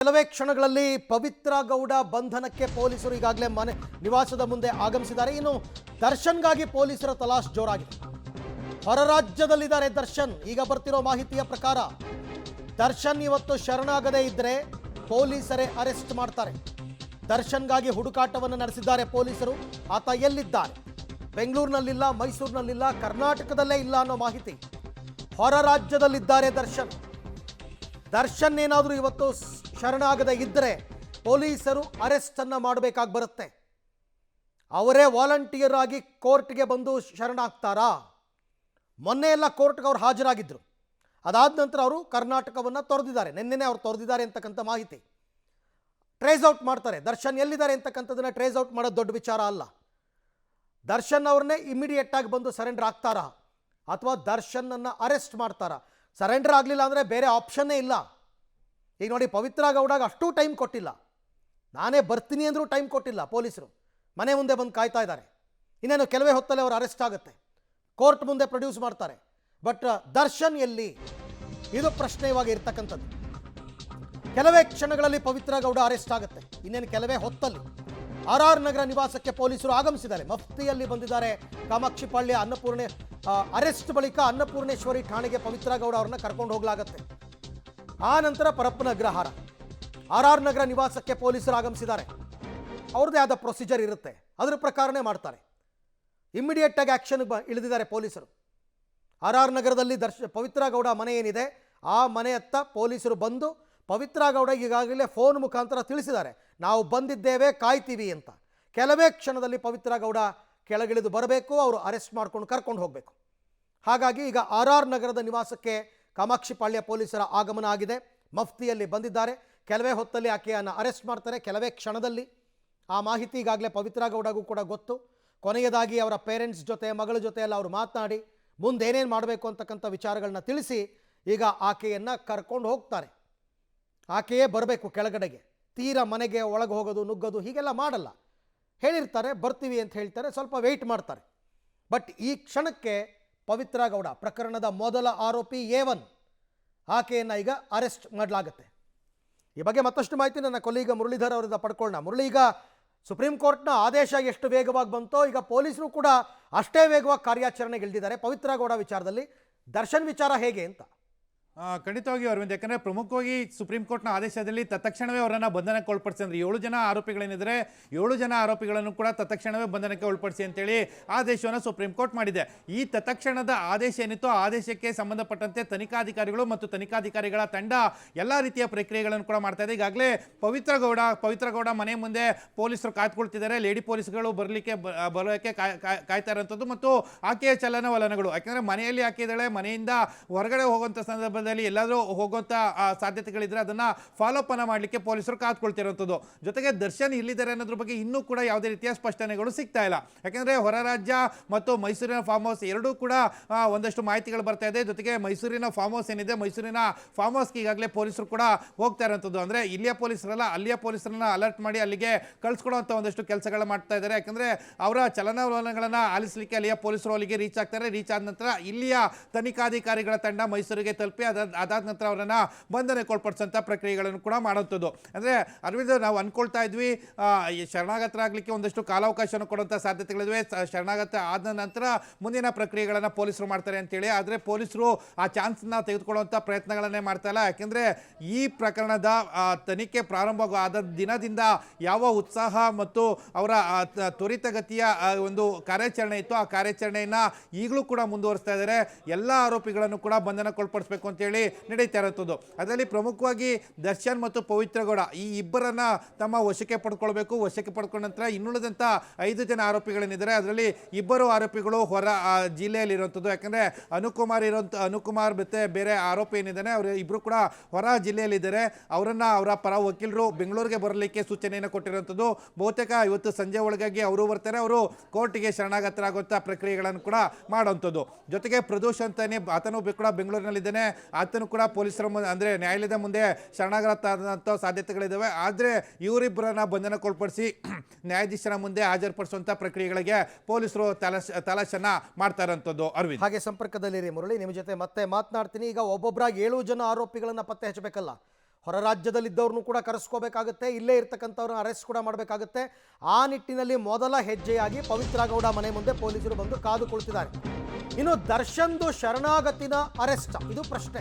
ಕೆಲವೇ ಕ್ಷಣಗಳಲ್ಲಿ ಪವಿತ್ರ ಗೌಡ ಬಂಧನಕ್ಕೆ ಪೊಲೀಸರು ಈಗಾಗಲೇ ಮನೆ ನಿವಾಸದ ಮುಂದೆ ಆಗಮಿಸಿದ್ದಾರೆ. ಇನ್ನು ದರ್ಶನ್ಗಾಗಿ ಪೊಲೀಸರ ತಲಾಶ್ ಜೋರಾಗಿದೆ. ಹೊರ ರಾಜ್ಯದಲ್ಲಿದ್ದಾರೆ ದರ್ಶನ್. ಈಗ ಬರ್ತಿರೋ ಮಾಹಿತಿಯ ಪ್ರಕಾರ ದರ್ಶನ್ ಇವತ್ತು ಶರಣಾಗದೇ ಇದ್ರೆ ಪೊಲೀಸರೇ ಅರೆಸ್ಟ್ ಮಾಡ್ತಾರೆ. ದರ್ಶನ್ಗಾಗಿ ಹುಡುಕಾಟವನ್ನು ನಡೆಸಿದ್ದಾರೆ ಪೊಲೀಸರು. ಆತ ಎಲ್ಲಿದ್ದಾರೆ? ಬೆಂಗಳೂರಿನಲ್ಲಿಲ್ಲ, ಮೈಸೂರಿನಲ್ಲಿಲ್ಲ, ಕರ್ನಾಟಕದಲ್ಲೇ ಇಲ್ಲ ಅನ್ನೋ ಮಾಹಿತಿ. ಹೊರ ರಾಜ್ಯದಲ್ಲಿದ್ದಾರೆ ದರ್ಶನ್. ದರ್ಶನ್ ಏನಾದರೂ ಇವತ್ತು ಶರಣಾಗದೆ ಇದ್ದರೆ ಪೊಲೀಸರು ಅರೆಸ್ಟ್ ಅನ್ನು ಮಾಡಬೇಕಾಗಿ ಬರುತ್ತೆ. ಅವರೇ ವಾಲಂಟಿಯರ್ ಆಗಿ ಕೋರ್ಟ್ಗೆ ಬಂದು ಶರಣಾಗ್ತಾರಾ? ಮೊನ್ನೆ ಎಲ್ಲ ಕೋರ್ಟ್ಗೆ ಅವರು ಹಾಜರಾಗಿದ್ದರು. ಅದಾದ ನಂತರ ಅವರು ಕರ್ನಾಟಕವನ್ನು ತೊರೆದಿದ್ದಾರೆ. ನಿನ್ನೆನೇ ಅವರು ತೊರೆದಿದ್ದಾರೆ ಅಂತಕ್ಕಂಥ ಮಾಹಿತಿ. ಟ್ರೇಸ್ ಔಟ್ ಮಾಡ್ತಾರೆ. ದರ್ಶನ್ ಎಲ್ಲಿದ್ದಾರೆ ಅಂತಕ್ಕಂಥದ್ದನ್ನು ಟ್ರೇಸ್ ಔಟ್ ಮಾಡೋದು ದೊಡ್ಡ ವಿಚಾರ ಅಲ್ಲ. ದರ್ಶನ್ ಅವ್ರನ್ನೇ ಇಮಿಡಿಯೇಟ್ ಆಗಿ ಬಂದು ಸರೆಂಡರ್ ಆಗ್ತಾರಾ ಅಥವಾ ದರ್ಶನನ್ನು ಅರೆಸ್ಟ್ ಮಾಡ್ತಾರಾ? ಸರೆಂಡರ್ ಆಗಲಿಲ್ಲ ಅಂದರೆ ಬೇರೆ ಆಪ್ಷನ್ನೇ ಇಲ್ಲ. ಈಗ ನೋಡಿ, ಪವಿತ್ರ ಗೌಡಾಗ ಅಷ್ಟೂ ಟೈಮ್ ಕೊಟ್ಟಿಲ್ಲ. ನಾನೇ ಬರ್ತೀನಿ ಅಂದರೂ ಟೈಮ್ ಕೊಟ್ಟಿಲ್ಲ ಪೊಲೀಸರು. ಮನೆ ಮುಂದೆ ಬಂದು ಕಾಯ್ತಾ ಇದ್ದಾರೆ. ಇನ್ನೇನು ಕೆಲವೇ ಹೊತ್ತಲ್ಲಿ ಅವರು ಅರೆಸ್ಟ್ ಆಗುತ್ತೆ, ಕೋರ್ಟ್ ಮುಂದೆ ಪ್ರೊಡ್ಯೂಸ್ ಮಾಡ್ತಾರೆ. ಬಟ್ ದರ್ಶನ್ ಎಲ್ಲಿ? ಇದು ಪ್ರಶ್ನೆ ಇವಾಗ ಇರ್ತಕ್ಕಂಥದ್ದು. ಕೆಲವೇ ಕ್ಷಣಗಳಲ್ಲಿ ಪವಿತ್ರ ಗೌಡ ಅರೆಸ್ಟ್ ಆಗುತ್ತೆ. ಇನ್ನೇನು ಕೆಲವೇ ಹೊತ್ತಲ್ಲಿ RR ನಗರ ನಿವಾಸಕ್ಕೆ ಪೊಲೀಸರು ಆಗಮಿಸಿದ್ದಾರೆ. ಮಫ್ತಿಯಲ್ಲಿ ಬಂದಿದ್ದಾರೆ. ಕಾಮಾಕ್ಷಿಪಾಳ್ಯ ಅನ್ನಪೂರ್ಣೆ ಅರೆಸ್ಟ್ ಬಳಿಕ ಅನ್ನಪೂರ್ಣೇಶ್ವರಿ ಠಾಣೆಗೆ ಪವಿತ್ರ ಗೌಡ ಅವ್ರನ್ನ ಕರ್ಕೊಂಡು ಹೋಗಲಾಗುತ್ತೆ. ಆ ನಂತರ ಪರಪ್ಪನ ಅಗ್ರಹಾರ RR ನಗರ ನಿವಾಸಕ್ಕೆ ಪೊಲೀಸರು ಆಗಮಿಸಿದ್ದಾರೆ. ಅವ್ರದ್ದೇ ಆದ ಪ್ರೊಸೀಜರ್ ಇರುತ್ತೆ, ಅದರ ಪ್ರಕಾರನೇ ಮಾಡ್ತಾರೆ. ಇಮ್ಮಿಡಿಯೇಟ್ ಆಗಿ ಆ್ಯಕ್ಷನ್ಗೆ ಇಳಿದಿದ್ದಾರೆ ಪೊಲೀಸರು. RR ನಗರದಲ್ಲಿ ಪವಿತ್ರ ಗೌಡ ಮನೆ ಏನಿದೆ ಆ ಮನೆಯತ್ತ ಪೊಲೀಸರು ಬಂದು ಪವಿತ್ರ ಗೌಡ ಈಗಾಗಲೇ ಫೋನ್ ಮುಖಾಂತರ ತಿಳಿಸಿದ್ದಾರೆ, ನಾವು ಬಂದಿದ್ದೇವೆ, ಕಾಯ್ತೀವಿ ಅಂತ. ಕೆಲವೇ ಕ್ಷಣದಲ್ಲಿ ಪವಿತ್ರ ಗೌಡ ಕೆಳಗಿಳಿದು ಬರಬೇಕು, ಅವರು ಅರೆಸ್ಟ್ ಮಾಡ್ಕೊಂಡು ಕರ್ಕೊಂಡು ಹೋಗಬೇಕು. ಹಾಗಾಗಿ ಈಗ RR ನಗರದ ನಿವಾಸಕ್ಕೆ ಕಾಮಾಕ್ಷಿಪಾಳ್ಯ ಪೊಲೀಸರ ಆಗಮನ ಆಗಿದೆ. ಮಫ್ತಿಯಲ್ಲಿ ಬಂದಿದ್ದಾರೆ. ಕೆಲವೇ ಹೊತ್ತಲ್ಲಿ ಆಕೆಯನ್ನು ಅರೆಸ್ಟ್ ಮಾಡ್ತಾರೆ. ಕೆಲವೇ ಕ್ಷಣದಲ್ಲಿ. ಆ ಮಾಹಿತಿ ಈಗಾಗಲೇ ಪವಿತ್ರ ಗೌಡಗೂ ಕೂಡ ಗೊತ್ತು. ಕೊನೆಯದಾಗಿ ಅವರ ಪೇರೆಂಟ್ಸ್ ಜೊತೆ, ಮಗಳ ಜೊತೆ ಎಲ್ಲ ಅವರು ಮಾತನಾಡಿ ಮುಂದೇನೇನು ಮಾಡಬೇಕು ಅಂತಕ್ಕಂಥ ವಿಚಾರಗಳನ್ನ ತಿಳಿಸಿ ಈಗ ಆಕೆಯನ್ನು ಕರ್ಕೊಂಡು ಹೋಗ್ತಾರೆ. ಆಕೆಯೇ ಬರಬೇಕು ಕೆಳಗಡೆಗೆ. ತೀರಾ ಮನೆಗೆ ಒಳಗೆ ಹೋಗೋದು, ನುಗ್ಗೋದು ಹೀಗೆಲ್ಲ ಮಾಡಲ್ಲ. ಹೇಳಿರ್ತಾರೆ ಬರ್ತೀವಿ ಅಂತ ಹೇಳ್ತಾರೆ, ಸ್ವಲ್ಪ ವೆಯ್ಟ್ ಮಾಡ್ತಾರೆ. ಬಟ್ ಈ ಕ್ಷಣಕ್ಕೆ ಪವಿತ್ರ ಗೌಡ ಪ್ರಕರಣದ ಮೊದಲ ಆರೋಪಿ A1 ಆಕೆಯನ್ನು ಈಗ ಅರೆಸ್ಟ್ ಮಾಡಲಾಗುತ್ತೆ. ಈ ಬಗ್ಗೆ ಮತ್ತಷ್ಟು ಮಾಹಿತಿ ನನ್ನ ಕೊಲೀಗ ಮುರಳೀಧರ್ ಅವರಿಂದ ಪಡ್ಕೊಳ್ಳೋಣ. ಮುರಳಿ, ಈಗ ಸುಪ್ರೀಂ ಕೋರ್ಟ್ನ ಆದೇಶ ಎಷ್ಟು ವೇಗವಾಗಿ ಬಂತೋ ಈಗ ಪೊಲೀಸರು ಕೂಡ ಅಷ್ಟೇ ವೇಗವಾಗಿ ಕಾರ್ಯಾಚರಣೆಗೆ ಇಳಿದಿದ್ದಾರೆ ಪವಿತ್ರ ಗೌಡ ವಿಚಾರದಲ್ಲಿ. ದರ್ಶನ್ ವಿಚಾರ ಹೇಗೆ ಅಂತ? ಖಂಡಿತವಾಗಿ ಅರವಿಂದ್, ಯಾಕಂದ್ರೆ ಪ್ರಮುಖವಾಗಿ ಸುಪ್ರೀಂ ಕೋರ್ಟ್ನ ಆದೇಶದಲ್ಲಿ ತತ್ಕ್ಷಣವೇ ಅವರನ್ನು ಬಂಧನಕ್ಕೆ ಒಳಪಡಿಸಿ, ಅಂದ್ರೆ 7 ಜನ ಆರೋಪಿಗಳೇನಿದ್ರೆ 7 ಜನ ಆರೋಪಿಗಳನ್ನು ಕೂಡ ತತ್ಕ್ಷಣವೇ ಬಂಧನಕ್ಕೆ ಒಳಪಡಿಸಿ ಅಂತೇಳಿ ಆದೇಶವನ್ನು ಸುಪ್ರೀಂ ಕೋರ್ಟ್ ಮಾಡಿದೆ. ಈ ತತ್ಕ್ಷಣದ ಆದೇಶ ಏನಿತ್ತು, ಆದೇಶಕ್ಕೆ ಸಂಬಂಧಪಟ್ಟಂತೆ ತನಿಖಾಧಿಕಾರಿಗಳು ಮತ್ತು ತನಿಖಾಧಿಕಾರಿಗಳ ತಂಡ ಎಲ್ಲ ರೀತಿಯ ಪ್ರಕ್ರಿಯೆಗಳನ್ನು ಕೂಡ ಮಾಡ್ತಾ ಇದೆ. ಈಗಾಗಲೇ ಪವಿತ್ರ ಗೌಡ ಮನೆ ಮುಂದೆ ಪೊಲೀಸರು ಕಾಯ್ದುಕೊಳ್ತಿದ್ದಾರೆ. ಲೇಡಿ ಪೊಲೀಸ್ಗಳು ಬರೋಕ್ಕೆ ಕಾಯ್ತಾ ಇರೋಂಥದ್ದು ಮತ್ತು ಆಕೆಯ ಚಲನವಲನಗಳು. ಯಾಕಂದ್ರೆ ಮನೆಯಲ್ಲಿ ಆಕೆ ಇದ್ದಾಳೆ, ಮನೆಯಿಂದ ಹೊರಗಡೆ ಹೋಗುವಂಥ ಸಂದರ್ಭದಲ್ಲಿ ಎಲ್ಲಾದರೂ ಹೋಗುವಂಥ ಸಾಧ್ಯತೆಗಳಿದ್ರೆ ಅದನ್ನು ಫಾಲೋಅಪ್ ಅನ್ನು ಮಾಡಲಿಕ್ಕೆ ಪೊಲೀಸರು ಕಾದ್ಕೊಳ್ತಿರೋಂಥದ್ದು. ಜೊತೆಗೆ ದರ್ಶನ್ ಇಲ್ಲಿದ್ದಾರೆ ಅನ್ನೋದ್ರ ಬಗ್ಗೆ ಇನ್ನೂ ಕೂಡ ಯಾವುದೇ ರೀತಿಯ ಸ್ಪಷ್ಟನೆಗಳು ಸಿಗ್ತಾ ಇಲ್ಲ. ಯಾಕೆಂದರೆ ಹೊರ ರಾಜ್ಯ ಮತ್ತು ಮೈಸೂರಿನ ಫಾರ್ಮ್ ಹೌಸ್ ಎರಡೂ ಕೂಡ ಒಂದಷ್ಟು ಮಾಹಿತಿಗಳು ಬರ್ತಾ ಇದೆ. ಜೊತೆಗೆ ಮೈಸೂರಿನ ಫಾರ್ಮ್ ಹೌಸ್ ಏನಿದೆ, ಮೈಸೂರಿನ ಫಾರ್ಮ್ ಹೌಸ್ಗೆ ಈಗಾಗಲೇ ಪೊಲೀಸರು ಕೂಡ ಹೋಗ್ತಾ ಇರೋಂಥದ್ದು. ಅಂದರೆ ಇಲ್ಲಿಯ ಪೊಲೀಸರಲ್ಲ, ಅಲ್ಲಿಯ ಪೊಲೀಸರನ್ನ ಅಲರ್ಟ್ ಮಾಡಿ ಅಲ್ಲಿಗೆ ಕಳಿಸ್ಕೊಡುವಂಥ ಒಂದಷ್ಟು ಕೆಲಸಗಳು ಮಾಡ್ತಾ ಇದ್ದಾರೆ. ಯಾಕಂದರೆ ಅವರ ಚಲನವಲನಗಳನ್ನು ಆಲಿಸಲಿಕ್ಕೆ ಅಲ್ಲಿಯ ಪೊಲೀಸರು ಅಲ್ಲಿಗೆ ರೀಚ್ ಆಗ್ತಾರೆ. ರೀಚ್ ಆದ ನಂತರ ಇಲ್ಲಿಯ ತನಿಖಾಧಿಕಾರಿಗಳ ತಂಡ ಮೈಸೂರಿಗೆ ತಲುಪಿ ಅದಾದ ನಂತರ ಅವರನ್ನು ಬಂಧನಕ್ಕೆ ಒಳಪಡಿಸೋಂಥ ಪ್ರಕ್ರಿಯೆಗಳನ್ನು ಕೂಡ ಮಾಡುವಂಥದ್ದು. ಅಂದರೆ ಅರವಿಂದ್, ನಾವು ಅನ್ಕೊಳ್ತಾ ಇದ್ವಿ ಶರಣಾಗತರಾಗಲಿಕ್ಕೆ ಒಂದಷ್ಟು ಕಾಲಾವಕಾಶವನ್ನು ಕೊಡುವಂಥ ಸಾಧ್ಯತೆಗಳಿವೆ. ಶರಣಾಗತ ಆದ ನಂತರ ಮುಂದಿನ ಪ್ರಕ್ರಿಯೆಗಳನ್ನು ಪೊಲೀಸರು ಮಾಡ್ತಾರೆ ಅಂತೇಳಿ. ಆದರೆ ಪೊಲೀಸರು ಆ ಚಾನ್ಸನ್ನ ತೆಗೆದುಕೊಳ್ಳುವಂಥ ಪ್ರಯತ್ನಗಳನ್ನೇ ಮಾಡ್ತಾ ಇಲ್ಲ. ಯಾಕೆಂದರೆ ಈ ಪ್ರಕರಣದ ತನಿಖೆ ಪ್ರಾರಂಭವಾದ ದಿನದಿಂದ ಯಾವ ಉತ್ಸಾಹ ಮತ್ತು ಅವರ ತ್ವರಿತಗತಿಯ ಒಂದು ಕಾರ್ಯಾಚರಣೆ ಇತ್ತು, ಆ ಕಾರ್ಯಾಚರಣೆಯನ್ನು ಈಗಲೂ ಕೂಡ ಮುಂದುವರಿಸ್ತಾ ಇದ್ದಾರೆ. ಎಲ್ಲ ಆರೋಪಿಗಳನ್ನು ಕೂಡ ಬಂಧನಕ್ಕೊಳಪಡಿಸಬೇಕು ಅಂತೇಳಿ ನಡೀತಾ ಇರುವಂಥದ್ದು. ಅದರಲ್ಲಿ ಪ್ರಮುಖವಾಗಿ ದರ್ಶನ್ ಮತ್ತು ಪವಿತ್ರ ಗೌಡ ಈ ಇಬ್ಬರನ್ನ ತಮ್ಮ ವಶಕ್ಕೆ ಪಡ್ಕೊಳ್ಬೇಕು. ವಶಕ್ಕೆ ಪಡ್ಕೊಂಡ ನಂತರ ಇನ್ನುಳಿದಂಥ 5 ಜನ ಆರೋಪಿಗಳೇನಿದ್ದಾರೆ ಅದರಲ್ಲಿ ಇಬ್ಬರು ಆರೋಪಿಗಳು ಹೊರ ಜಿಲ್ಲೆಯಲ್ಲಿ ಇರುವಂಥದ್ದು. ಯಾಕಂದರೆ ಅನುಕುಮಾರ್ ಮತ್ತೆ ಬೇರೆ ಆರೋಪಿ ಏನಿದ್ದಾನೆ ಅವರು ಇಬ್ಬರು ಕೂಡ ಹೊರ ಜಿಲ್ಲೆಯಲ್ಲಿದ್ದಾರೆ. ಅವರನ್ನು ಅವರ ಪರ ವಕೀಲರು ಬೆಂಗಳೂರಿಗೆ ಬರಲಿಕ್ಕೆ ಸೂಚನೆಯನ್ನು ಕೊಟ್ಟಿರುವಂಥದ್ದು. ಬಹುತೇಕ ಇವತ್ತು ಸಂಜೆ ಒಳಗಾಗಿ ಅವರು ಬರ್ತಾರೆ. ಅವರು ಕೋರ್ಟಿಗೆ ಶರಣಾಗತರಾಗುವಂಥ ಪ್ರಕ್ರಿಯೆಗಳನ್ನು ಕೂಡ ಮಾಡುವಂಥದ್ದು. ಜೊತೆಗೆ ಪ್ರದೋಷ್ ಅಂತಾನೆ ಆತನೂ ಕೂಡ ಬೆಂಗಳೂರಿನಲ್ಲಿದ್ದಾನೆ. ಆತನು ಕೂಡ ಪೊಲೀಸರ ಮುಂದೆ ಅಂದರೆ ನ್ಯಾಯಾಲಯದ ಮುಂದೆ ಶರಣಾಗತ ಸಾಧ್ಯತೆಗಳಿದ್ದಾವೆ. ಆದರೆ ಇವರಿಬ್ಬರನ್ನ ಬಂಧನಕ್ಕೊಳಪಡಿಸಿ ನ್ಯಾಯಾಧೀಶರ ಮುಂದೆ ಹಾಜರುಪಡಿಸುವಂಥ ಪ್ರಕ್ರಿಯೆಗಳಿಗೆ ಪೊಲೀಸರು ತಲಾಶನ್ನ ಮಾಡ್ತಾ ಇರೋಂಥದ್ದು. ಅರವಿಂದ್, ಹಾಗೆ ಸಂಪರ್ಕದಲ್ಲಿರಿ ಮುರಳಿ, ನಿಮ್ಮ ಜೊತೆ ಮತ್ತೆ ಮಾತನಾಡ್ತೀನಿ. ಈಗ ಒಬ್ಬೊಬ್ಬರಾಗಿ 7 ಜನ ಆರೋಪಿಗಳನ್ನು ಪತ್ತೆ ಹಚ್ಚಬೇಕಲ್ಲ. ಹೊರ ರಾಜ್ಯದಲ್ಲಿದ್ದವ್ರನ್ನೂ ಕೂಡ ಕರೆಸ್ಕೋಬೇಕಾಗುತ್ತೆ, ಇಲ್ಲೇ ಇರ್ತಕ್ಕಂಥವ್ರನ್ನ ಅರೆಸ್ಟ್ ಕೂಡ ಮಾಡಬೇಕಾಗುತ್ತೆ. ಆ ನಿಟ್ಟಿನಲ್ಲಿ ಮೊದಲ ಹೆಜ್ಜೆಯಾಗಿ ಪವಿತ್ರ ಗೌಡ ಮನೆ ಮುಂದೆ ಪೊಲೀಸರು ಬಂದು ಕಾದು ಕುಳಿತಿದ್ದಾರೆ. ಇನ್ನು ದರ್ಶನ್ದು ಶರಣಾಗತಿನ ಅರೆಸ್ಟ್, ಇದು ಪ್ರಶ್ನೆ.